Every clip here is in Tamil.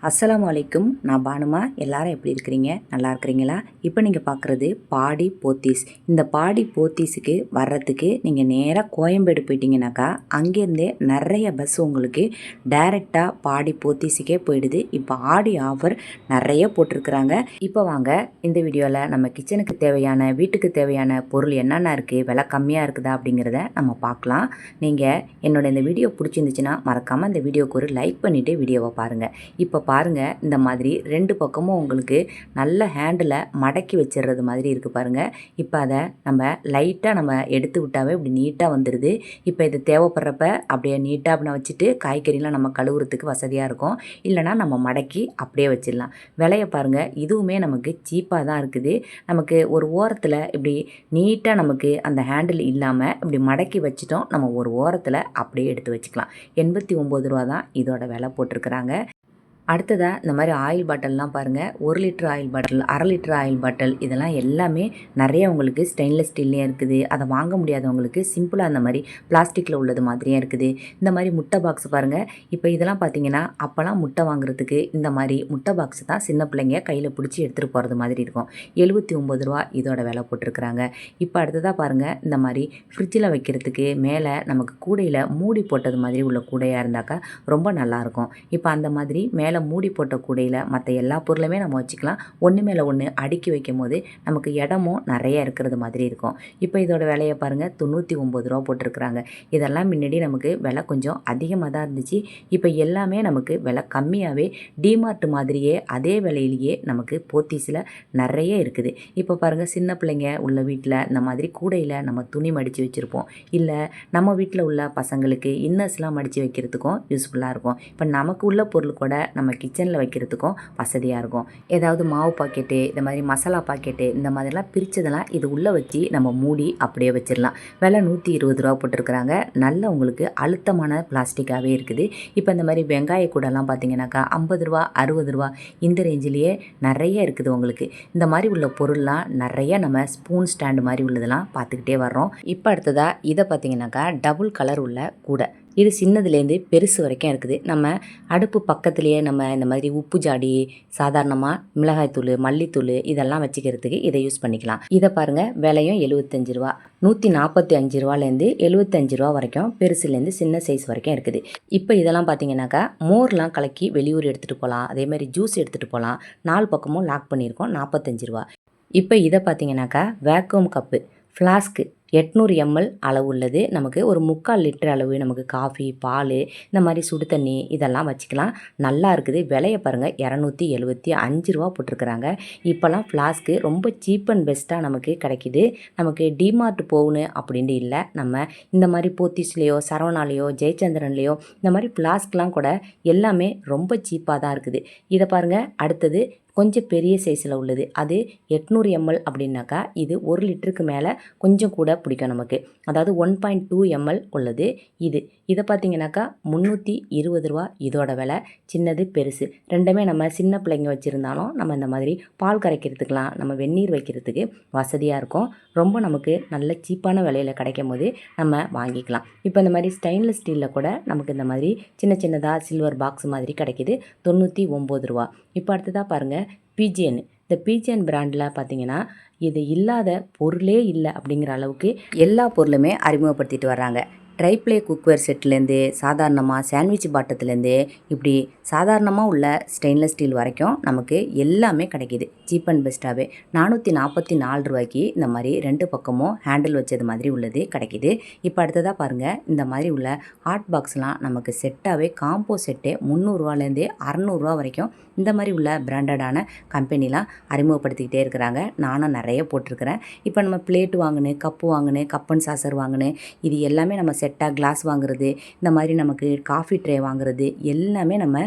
அஸ்ஸலாமு அலைக்கும். நான் பானுமா. எல்லாரும் எப்படி இருக்கிறீங்க? நல்லா இருக்கிறீங்களா? இப்போ நீங்கள் பார்க்குறது பாடி போத்தீஸ். இந்த பாடி போத்தீஸுக்கு வர்றதுக்கு நீங்கள் நேராக கோயம்பேடு போயிட்டீங்கன்னாக்கா அங்கேருந்தே நிறைய பஸ் உங்களுக்கு டைரெக்டாக பாடி போத்தீஸுக்கே போயிடுது. இப்போ ஆடி ஆஃபர் நிறைய போட்டிருக்கிறாங்க. இப்போ வாங்க இந்த வீடியோவில் நம்ம கிச்சனுக்கு தேவையான வீட்டுக்கு தேவையான பொருள் என்னென்ன இருக்குது, விலை கம்மியாக இருக்குதா அப்படிங்கிறத நம்ம பார்க்கலாம். நீங்கள் என்னோட இந்த வீடியோ பிடிச்சிருந்துச்சுன்னா மறக்காமல் இந்த வீடியோக்கு ஒரு லைக் பண்ணிவிட்டு வீடியோவை பாருங்கள். இப்போ பாருங்கள், இந்த மாதிரி ரெண்டு பக்கமும் உங்களுக்கு நல்ல ஹேண்டில் மடக்கி வச்சிடுறது மாதிரி இருக்குது பாருங்கள். இப்போ அதை நம்ம லைட்டாக நம்ம எடுத்து விட்டாவே இப்படி நீட்டாக வந்துடுது. இப்போ இது தேவைப்படுறப்ப அப்படியே நீட்டாக அப்படி வச்சுட்டு காய்கறிலாம் நம்ம கழுவுறதுக்கு வசதியாக இருக்கும். இல்லைனா நம்ம மடக்கி அப்படியே வச்சிடலாம். விலையை பாருங்கள், இதுவுமே நமக்கு சீப்பாக தான் இருக்குது. நமக்கு ஒரு ஓரத்தில் இப்படி நீட்டாக நமக்கு அந்த ஹேண்டில் இல்லாமல் இப்படி மடக்கி வச்சிட்டோம், நம்ம ஒரு ஓரத்தில் அப்படியே எடுத்து வச்சுக்கலாம். 89 ரூபா தான் இதோட விலை போட்டிருக்கிறாங்க. அடுத்ததாக இந்த மாதிரி ஆயில் பாட்டில்லாம் பாருங்கள். 1 லிட்டர் ஆயில் பாட்டில், 1/2 லிட்டர் ஆயில் பாட்டில், இதெல்லாம் எல்லாமே நிறைய உங்களுக்கு ஸ்டெயின்லெஸ் ஸ்டீல்லையும் இருக்குது. அதை வாங்க முடியாதவங்களுக்கு சிம்பிளாக அந்த மாதிரி பிளாஸ்டிக்கில் உள்ளது மாதிரியும் இருக்குது. இந்த மாதிரி முட்டை பாக்ஸ் பாருங்கள். இப்போ இதெல்லாம் பார்த்தீங்கன்னா அப்போல்லாம் முட்டை வாங்குறதுக்கு இந்த மாதிரி முட்டை பாக்ஸ் தான் சின்ன பிள்ளைங்க கையில் பிடிச்சி எடுத்துகிட்டு போகிறது மாதிரி இருக்கும். 79 ரூபா இதோட விலை போட்டிருக்கிறாங்க. இப்போ அடுத்ததாக பாருங்கள், இந்த மாதிரி ஃப்ரிட்ஜில் வைக்கிறதுக்கு மேலே நமக்கு கூடையில் மூடி போட்டது மாதிரி உள்ள கூடையாக இருந்தாக்கா ரொம்ப நல்லாயிருக்கும். இப்போ அந்த மாதிரி மேலே மூடி போட்ட கூடையில் மற்ற எல்லா பொருளுமே நம்ம வச்சுக்கலாம். ஒன்று மேலே ஒன்று அடுக்கி வைக்கும் போது நமக்கு இடமும் நிறைய இருக்கிறது மாதிரி இருக்கும். இப்போ இதோட விலையை பாருங்கள், 99 ரூபா போட்டிருக்கிறாங்க. இதெல்லாம் முன்னாடி நமக்கு விலை கொஞ்சம் அதிகமாக தான் இருந்துச்சு. இப்போ எல்லாமே நமக்கு விலை கம்மியாகவே டிமார்ட் மாதிரியே அதே விலையிலேயே நமக்கு போத்தீஸில் நிறைய இருக்குது. இப்போ பாருங்கள், சின்ன பிள்ளைங்க உள்ள வீட்டில் இந்த மாதிரி கூடையில் நம்ம துணி மடித்து வச்சுருப்போம். இல்லை நம்ம வீட்டில் உள்ள பசங்களுக்கு இன்னர்ஸ்லாம் மடித்து வைக்கிறதுக்கும் யூஸ்ஃபுல்லாக இருக்கும். இப்போ நமக்கு உள்ள பொருள் கூட நம்ம கிச்சனில் வைக்கிறதுக்கும் வசதியாக இருக்கும். ஏதாவது மாவு பாக்கெட்டு, இந்த மாதிரி மசாலா பாக்கெட்டு, இந்த மாதிரிலாம் பிரித்ததெல்லாம் இது உள்ளே வச்சு நம்ம மூடி அப்படியே வச்சிடலாம். விலை 120 ரூபா போட்டிருக்கிறாங்க. நல்ல உங்களுக்கு அழுத்தமான பிளாஸ்டிக்காகவே இருக்குது. இப்போ இந்த மாதிரி வெங்காய கூடெல்லாம் பார்த்தீங்கன்னாக்கா 50 ரூபா, 60 ரூபா இந்த ரேஞ்சிலேயே நிறைய இருக்குது உங்களுக்கு. இந்த மாதிரி உள்ள பொருள்லாம் நிறைய நம்ம ஸ்பூன் ஸ்டாண்டு மாதிரி உள்ளதெல்லாம் பார்த்துக்கிட்டே வர்றோம். இப்போ அடுத்ததாக இதை பார்த்தீங்கன்னாக்கா டபுள் கலர் உள்ள கூடை. இது சின்னதுலேருந்து பெருசு வரைக்கும் இருக்குது. நம்ம அடுப்பு பக்கத்துலேயே நம்ம இந்த மாதிரி உப்பு ஜாடி, சாதாரணமாக மிளகாய்த்தூள், மல்லித்தூள் இதெல்லாம் வச்சுக்கிறதுக்கு இதை யூஸ் பண்ணிக்கலாம். இதை பாருங்கள், விலையும் 75 ரூபா. 145 ரூபாலேருந்து 75 ரூபா வரைக்கும் பெருசுலேருந்து சின்ன சைஸ் வரைக்கும் இருக்குது. இப்போ இதெல்லாம் பார்த்தீங்கன்னாக்கா மோர்லாம் கலக்கி வெளியூர் எடுத்துகிட்டு போகலாம். அதே மாதிரி ஜூஸ் எடுத்துகிட்டு போகலாம். 4 பக்கமும் லாக் பண்ணியிருக்கோம். 45 ரூபா. இப்போ இதை பார்த்தீங்கன்னாக்கா வேக்யூம் கப்பு ஃப்ளாஸ்க்கு 800 ml அளவு உள்ளது. நமக்கு ஒரு 3/4 லிட்டர் அளவு நமக்கு காஃபி, பால், இந்த மாதிரி சுடு தண்ணி இதெல்லாம் வச்சுக்கலாம். நல்லா இருக்குது. விலையை பாருங்கள், 275 ரூபா போட்டிருக்கிறாங்க. இப்போல்லாம் ஃப்ளாஸ்க்கு ரொம்ப சீப் அண்ட் பெஸ்ட்டாக நமக்கு கிடைக்கிது. நமக்கு டிமார்ட் போகணும் அப்படின்ட்டு இல்லை. நம்ம இந்த மாதிரி போத்தீஸ்லேயோ, சரவணாலேயோ, ஜெயச்சந்திரன்லேயோ இந்த மாதிரி ஃப்ளாஸ்க்லாம் கூட எல்லாமே ரொம்ப சீப்பாக தான் இருக்குது. இதை பாருங்கள். அடுத்தது கொஞ்சம் பெரிய சைஸில் உள்ளது. அது 800 ml அப்படின்னாக்கா இது 1 லிட்டருக்கு மேலே கொஞ்சம் கூட பிடிக்கும் நமக்கு. அதாவது 1.2 ml உள்ளது இது. இதை பார்த்தீங்கன்னாக்கா 320 ரூபா இதோட விலை. சின்னது பெருசு ரெண்டுமே நம்ம சின்ன பிள்ளைங்க வச்சுருந்தாலும் நம்ம இந்த மாதிரி பால் கரைக்கிறதுக்கெலாம், நம்ம வெந்நீர் வைக்கிறதுக்கு வசதியாக இருக்கும். ரொம்ப நமக்கு நல்ல சீப்பான விலையில் கிடைக்கும் போது நம்ம வாங்கிக்கலாம். இப்போ இந்த மாதிரி ஸ்டெயின்லெஸ் ஸ்டீலில் கூட நமக்கு இந்த மாதிரி சின்ன சின்னதாக சில்வர் பாக்ஸ் மாதிரி கிடைக்கிது. 99 ரூபா. இப்போ அடுத்ததாக பாருங்கள், பிஜிஎன். இந்த பிஜிஎன் பிராண்டில் பார்த்தீங்கன்னா இது இல்லாத பொருளே இல்லை அப்படிங்கிற அளவுக்கு எல்லா பொருளுமே அறிமுகப்படுத்திட்டு வர்றாங்க. ட்ரைப்ளே குக்வேர் செட்லேருந்து சாதாரணமாக சாண்ட்விச் பாட்டத்துலேருந்து இப்படி சாதாரணமாக உள்ள ஸ்டெயின்லெஸ் ஸ்டீல் வரைக்கும் நமக்கு எல்லாமே கிடைக்கிது சீப் அண்ட் பெஸ்ட்டாகவே. 444 ரூபாய்க்கு இந்த மாதிரி 2 பக்கமும் ஹேண்டில் வச்சது மாதிரி உள்ளது கிடைக்கிது. இப்போ அடுத்ததாக பாருங்கள், இந்த மாதிரி உள்ள ஹாட் பாக்ஸ்லாம் நமக்கு செட்டாகவே காம்போ செட்டே 300 ரூபாலேருந்து 600 ரூபா வரைக்கும் இந்த மாதிரி உள்ள பிராண்டடான கம்பெனிலாம் அறிமுகப்படுத்திக்கிட்டே இருக்கிறாங்க. நானும் நிறைய போட்டிருக்கிறேன். இப்போ நம்ம பிளேட்டு வாங்கினேன், கப்பு வாங்கினேன், கப் அண்ட் சாசர் வாங்கினேன், இது எல்லாமே நம்ம செட்டாக கிளாஸ் வாங்குறது, இந்த மாதிரி நமக்கு காஃபி ட்ரே வாங்குறது எல்லாமே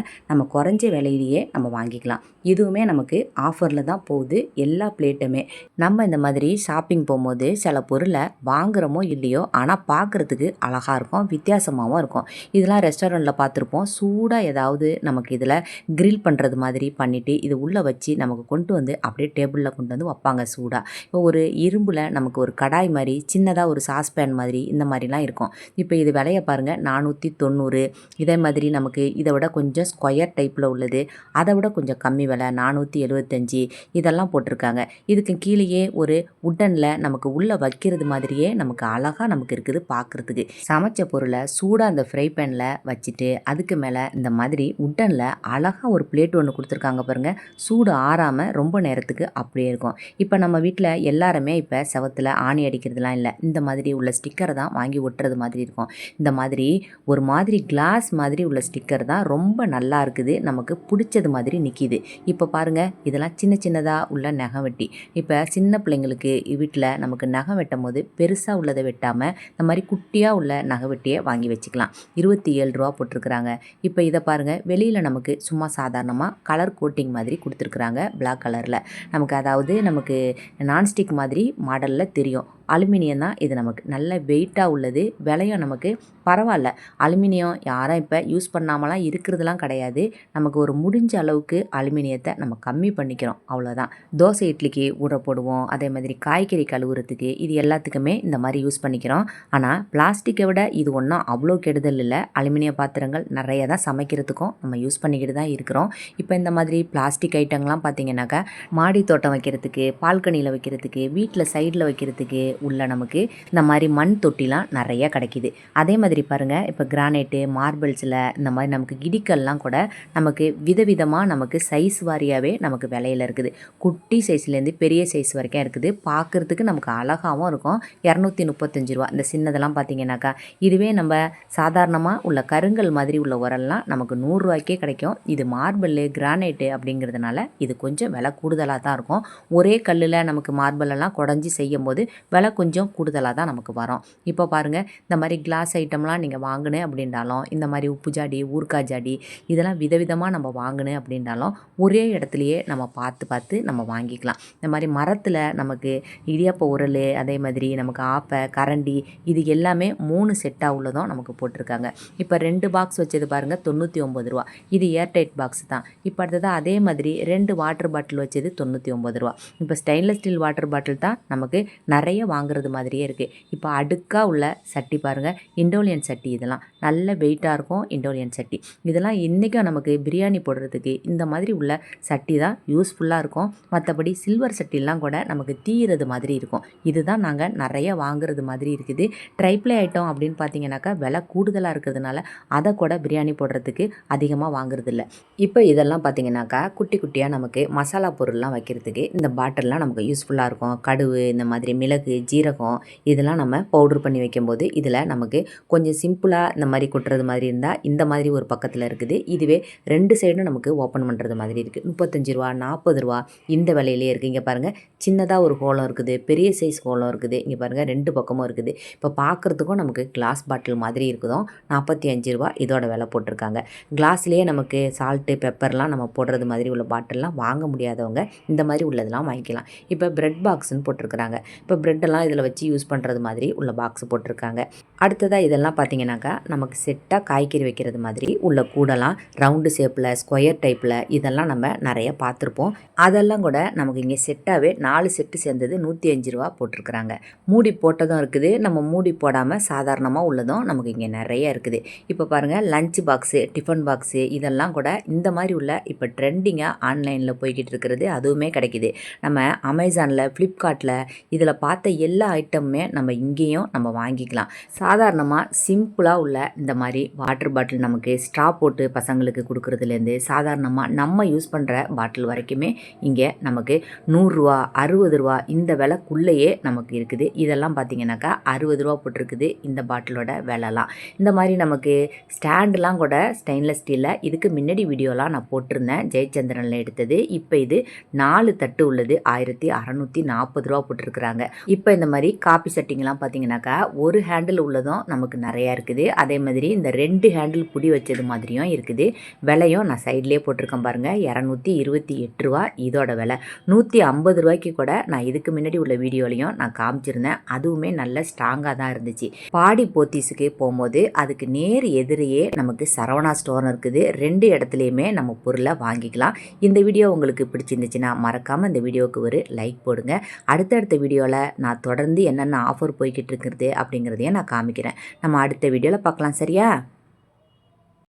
நம்ம குறைஞ்ச விலையிலேயே நம்ம வாங்கிக்கலாம். இதுவுமே நமக்கு ஆஃபரில் தான் போகுது. எல்லா பிளேட்டுமே நம்ம இந்த மாதிரி ஷாப்பிங் போகும்போது சில பொருளை வாங்குகிறோமோ இல்லையோ, ஆனால் பார்க்குறதுக்கு அழகாக இருக்கும், வித்தியாசமாகவும் இருக்கும். இதெல்லாம் ரெஸ்டாரண்ட்டில் பார்த்துருப்போம். சூடாக ஏதாவது நமக்கு இதில் கிரில் பண்ணுறது மாதிரி பண்ணிவிட்டு இது உள்ளே வச்சு நமக்கு கொண்டு வந்து அப்படியே டேபிளில் கொண்டு வந்து வைப்பாங்க சூடாக. இப்போ ஒரு இரும்பில் நமக்கு ஒரு கடாய் மாதிரி சின்னதாக ஒரு சாஸ்பேன் மாதிரி இந்த மாதிரிலாம் இருக்கும். இப்போ இது விலையை பாருங்கள் 490. இதே மாதிரி நமக்கு இதை விட கொஞ்சம் ஸ்கொயர் டைப்பில் உள்ளது, அதை விட கொஞ்சம் கம்மி விலை 475 இதெல்லாம் போட்டிருக்காங்க. இதுக்கு கீழேயே ஒரு உட்டனில் நமக்கு உள்ளே வைக்கிறது மாதிரியே நமக்கு அழகாக நமக்கு இருக்குது பார்க்குறதுக்கு. சமைச்ச பொருளை சூடாக அந்த ஃப்ரை பேனில் வச்சுட்டு அதுக்கு மேலே இந்த மாதிரி உட்டனில் அழகாக ஒரு பிளேட் ஒன்று கொடுத்துருக்காங்க பாருங்கள். சூடு ஆறாமல் ரொம்ப நேரத்துக்கு அப்படியே இருக்கும். இப்போ நம்ம வீட்டில் எல்லாருமே இப்போ செவத்தில் ஆணி அடிக்கிறதுலாம் இல்லை, இந்த மாதிரி உள்ள ஸ்டிக்கரை தான் வாங்கி ஒட்டுறது மாதிரி இருக்கும். இந்த மாதிரி ஒரு மாதிரி கிளாஸ் மாதிரி உள்ள ஸ்டிக்கர் தான் ரொம்ப நல்லா இருக்குது, நமக்கு பிடிச்சது மாதிரி நிற்கிது. இப்போ பாருங்கள், இதெல்லாம் சின்ன சின்னதாக உள்ள நகம் வெட்டி. இப்போ சின்ன பிள்ளைங்களுக்கு வீட்டில் நமக்கு நகம் வெட்டும் போது பெருசாக உள்ளதை வெட்டாமல் இந்த மாதிரி குட்டியாக உள்ள நகை வெட்டியை வாங்கி வச்சுக்கலாம். 27 ரூபா போட்டிருக்கிறாங்க. இப்போ இதை பாருங்கள், வெளியில் நமக்கு சும்மா சாதாரணமாக கலர் கோட்டிங் மாதிரி கொடுத்துருக்குறாங்க பிளாக் கலரில். நமக்கு அதாவது நமக்கு நான்ஸ்டிக் மாதிரி மாடலில் தெரியும். அலுமினியம் தான் இது, நமக்கு நல்ல வெயிட்டாக உள்ளது. விலையும் நமக்கு பரவாயில்ல. அலுமினியம் யாரும் இப்போ யூஸ் பண்ணாமலாம் இருக்கிறதுலாம் கிடையாது. நமக்கு ஒரு முடிஞ்ச அளவுக்கு அலுமினியத்தை நம்ம கம்மி பண்ணிக்கிறோம், அவ்வளோதான். தோசை இட்லிக்கு ஊற போடுவோம், அதே மாதிரி காய்கறி கழுவுறதுக்கு, இது எல்லாத்துக்குமே இந்த மாதிரி யூஸ் பண்ணிக்கிறோம். ஆனால் பிளாஸ்டிக்கை விட இது ஒன்றும் அவ்வளோ கெடுதல் இல்லை. அலுமினிய பாத்திரங்கள் நிறைய தான் சமைக்கிறதுக்கும் நம்ம யூஸ் பண்ணிக்கிட்டு தான் இருக்கிறோம். இப்போ இந்த மாதிரி பிளாஸ்டிக் ஐட்டங்கள்லாம் பார்த்திங்கனாக்கா மாடி தோட்டம் வைக்கிறதுக்கு, பால்கனியில் வைக்கிறதுக்கு, வீட்டில் சைடில் வைக்கிறதுக்கு உள்ள நமக்கு இந்த மாதிரி மண் தொட்டிலாம் நிறைய கிடைக்கிது. அதே மாதிரி பாருங்கள், இப்போ கிரானைட்டு மார்பிள்ஸில் இந்த மாதிரி நமக்கு இடிக்கல்லாம் கூட நமக்கு விதவிதமாக நமக்கு சைஸ் வாரியாகவே நமக்கு விலையில் இருக்குது. குட்டி சைஸ்லேருந்து பெரிய சைஸ் வரைக்கும் இருக்குது. பார்க்குறதுக்கு நமக்கு அழகாகவும் இருக்கும். 235 ரூபா. இந்த சின்னதெல்லாம் பார்த்தீங்கன்னாக்கா, இதுவே நம்ம சாதாரணமாக உள்ள கருங்கல் மாதிரி உள்ள உரல்லாம் நமக்கு 100 ரூபாய்க்கே கிடைக்கும். இது மார்பிள் கிரானைட்டு அப்படிங்கிறதுனால இது கொஞ்சம் விலை கூடுதலாக தான் இருக்கும். ஒரே கல்லில் நமக்கு மார்பிளெல்லாம் குடஞ்சி செய்யும் போது விலை கொஞ்சம் கூடுதலாக தான் நமக்கு வரும். இப்போ பாருங்கள், இந்த மாதிரி கிளாஸ் ஐட்டம்லாம் நீங்கள் வாங்கினேன் அப்படின்றாலும், இந்த மாதிரி உப்பு ஜாடி, ஊறுகாய் ஜாடி, இதெல்லாம் விதவிதமாக நம்ம வாங்கினேன் அப்படின்றாலும் ஒரே இடத்துலையே நம்ம பார்த்து பார்த்து நம்ம வாங்கிக்கலாம். இந்த மாதிரி மரத்தில் நமக்கு இடியாப்ப உரல், அதே மாதிரி நமக்கு ஆப்பை, கரண்டி, இது எல்லாமே 3 செட்டாக உள்ளதும் நமக்கு போட்டிருக்காங்க. இப்போ 2 பாக்ஸ் வச்சது பாருங்கள் 99 ரூபா. இது ஏர்டைட் பாக்ஸ் தான். இப்போ அடுத்தது அதே மாதிரி 2 வாட்டர் பாட்டில் வச்சது 99 ரூபா. இப்போ ஸ்டெயின்லெஸ் ஸ்டீல் வாட்டர் பாட்டில் தான் நமக்கு நிறைய வாங்குறது மாதிரியே இருக்குது. இப்போ அடுக்காக உள்ள சட்டி பாருங்கள், இண்டோலியன் சட்டி. இதெல்லாம் நல்ல வெயிட்டாக இருக்கும். இண்டோலியன் சட்டி இதெல்லாம் இன்றைக்கும் நமக்கு பிரியாணி போடுறதுக்கு இந்த மாதிரி உள்ள சட்டி தான் யூஸ்ஃபுல்லாக இருக்கும். மற்றபடி சில்வர் சட்டிலாம் கூட நமக்கு தீயிறது மாதிரி இருக்கும். இதுதான் நாங்கள் நிறைய வாங்குறது மாதிரி இருக்குது. ட்ரைப்ளே ஐட்டம் அப்படின்னு பார்த்தீங்கன்னாக்கா விலை கூடுதலாக இருக்கிறதுனால அதை கூட பிரியாணி போடுறதுக்கு அதிகமாக வாங்குறது இல்லை. இப்போ இதெல்லாம் பார்த்தீங்கன்னாக்கா குட்டி குட்டியாக நமக்கு மசாலா பொருள்லாம் வைக்கிறதுக்கு இந்த பாட்டில்லாம் நமக்கு யூஸ்ஃபுல்லாக இருக்கும். கடுகு, இந்த மாதிரி மிளகு, ஜீரகம், இதெல்லாம் நம்ம பவுட்ரு பண்ணி வைக்கும்போது இதில் நமக்கு கொஞ்சம் சிம்பிளாக இந்த மாதிரி கொட்டுறது மாதிரி இருந்தால் இந்த மாதிரி ஒரு பக்கத்தில் இருக்குது. இதுவே 2 சைடும் நமக்கு ஓப்பன் பண்ணுறது மாதிரி இருக்குது. 35 ரூபா, 40 ரூபா இந்த விலையிலே இருக்குது. இங்கே பாருங்கள், சின்னதாக ஒரு ஹோலம் இருக்குது, பெரிய சைஸ் ஹோலம் இருக்குது. இங்கே பாருங்கள், 2 பக்கமும் இருக்குது. இப்போ பார்க்குறதுக்கும் நமக்கு கிளாஸ் பாட்டில் மாதிரி இருக்குதும். 45 ரூபா இதோட விலை போட்டிருக்காங்க. கிளாஸ்லேயே நமக்கு சால்ட்டு, பெப்பர்லாம் நம்ம போடுறது மாதிரி உள்ள பாட்டில்லாம் வாங்க முடியாதவங்க இந்த மாதிரி உள்ளதெல்லாம் வாங்கிக்கலாம். இப்போ பிரெட் பாக்ஸ்ன்னு போட்டிருக்கிறாங்க. இப்போ பிரெட்டெல்லாம் இதில் வச்சு யூஸ் பண்ணுறது மாதிரி உள்ள பாக்ஸ் போட்டிருக்காங்க. அடுத்ததாக இதெல்லாம் பார்த்தீங்கன்னாக்கா நமக்கு செட்டாக காய்கறி வைக்கிறது மாதிரி உள்ள கூடலாம் ரவுண்டு ஷேப்பில், ஸ்கொயர் டைப்பில், இதெல்லாம் நம்ம நிறைய பார்த்துருப்போம். அதெல்லாம் கூட நமக்கு இங்கே செட்டாகவே 4 செட்டு சேர்ந்தது 105 ரூபா போட்டிருக்கிறாங்க. மூடி போட்டதும் இருக்குது, நம்ம மூடி போடாமல் சாதாரணமாக உள்ளதும் நமக்கு இங்கே நிறைய இருக்குது. இப்போ பாருங்கள், லஞ்ச் பாக்ஸு, டிஃபன் பாக்ஸு, இதெல்லாம் கூட இந்த மாதிரி உள்ள இப்போ ட்ரெண்டிங்காக ஆன்லைனில் போய்கிட்டு இருக்கிறது. அதுவுமே கிடைக்கிது. நம்ம அமேசானில், ஃப்ளிப்கார்ட்டில் இதில் பார்த்த எல்லா ஐட்டமுமே நம்ம இங்கேயும் நம்ம வாங்கிக்கலாம். சாதாரணமாக சிம்பிளாக உள்ள இந்த மாதிரி வாட்டர் பாட்டில் நமக்கு ஸ்ட்ரா போட்டு பசங்களுக்கு கொடுக்குறதுலேருந்து சாதாரணமாக நம்ம யூஸ் பண்ணுற பாட்டில் வரைக்குமே இங்கே நமக்கு 100 ரூபா, 60 ரூபா இந்த விலைக்குள்ளேயே நமக்கு இருக்குது. இதெல்லாம் பார்த்திங்கனாக்கா 60 ரூபா போட்டிருக்குது இந்த பாட்டிலோட விலைலாம். இந்த மாதிரி நமக்கு ஸ்டாண்டுலாம் கூட ஸ்டெயின்லெஸ் ஸ்டீலில் இதுக்கு முன்னாடி வீடியோலாம் நான் போட்டிருந்தேன், ஜெயச்சந்திரனில் எடுத்தது. இப்போ இது 4 தட்டு உள்ளது 1640 ரூபா போட்டிருக்கிறாங்க. இப்போ இந்த மாதிரி காப்பி செட்டிங்லாம் பார்த்தீங்கன்னாக்கா ஒரு ஹேண்டில் உள்ளதும் நமக்கு நிறையா இருக்குது. அதே மாதிரி இந்த 2 ஹேண்டில் புடி வச்சது மாதிரியும் இருக்குது. விலையும் நான் சைட்லேயே போட்டிருக்கேன் பாருங்கள், 228 ரூபா இதோட விலை. 150 ரூபாய்க்கு கூட நான் இதுக்கு முன்னாடி உள்ள வீடியோலையும் நான் காமிச்சிருந்தேன். அதுவுமே நல்ல ஸ்ட்ராங்காக தான் இருந்துச்சு. பாடி போத்தீஸுக்கு போகும்போது அதுக்கு நேர் எதிரையே நமக்கு சரவணா ஸ்டோர் இருக்குது. 2 இடத்துலையுமே நம்ம பொருளை வாங்கிக்கலாம். இந்த வீடியோ உங்களுக்கு பிடிச்சிருந்துச்சுன்னா மறக்காமல் இந்த வீடியோவுக்கு ஒரு லைக் போடுங்க. அடுத்தடுத்த வீடியோவில் நான் தொடர்ந்து என்னென்ன ஆஃபர் போய்கிட்டு இருக்கிறது அப்படிங்கிறதையும் நான் காமிக்கிறேன். நம்ம அடுத்த வீடியோவில் பார்க்கலாம் சரியா?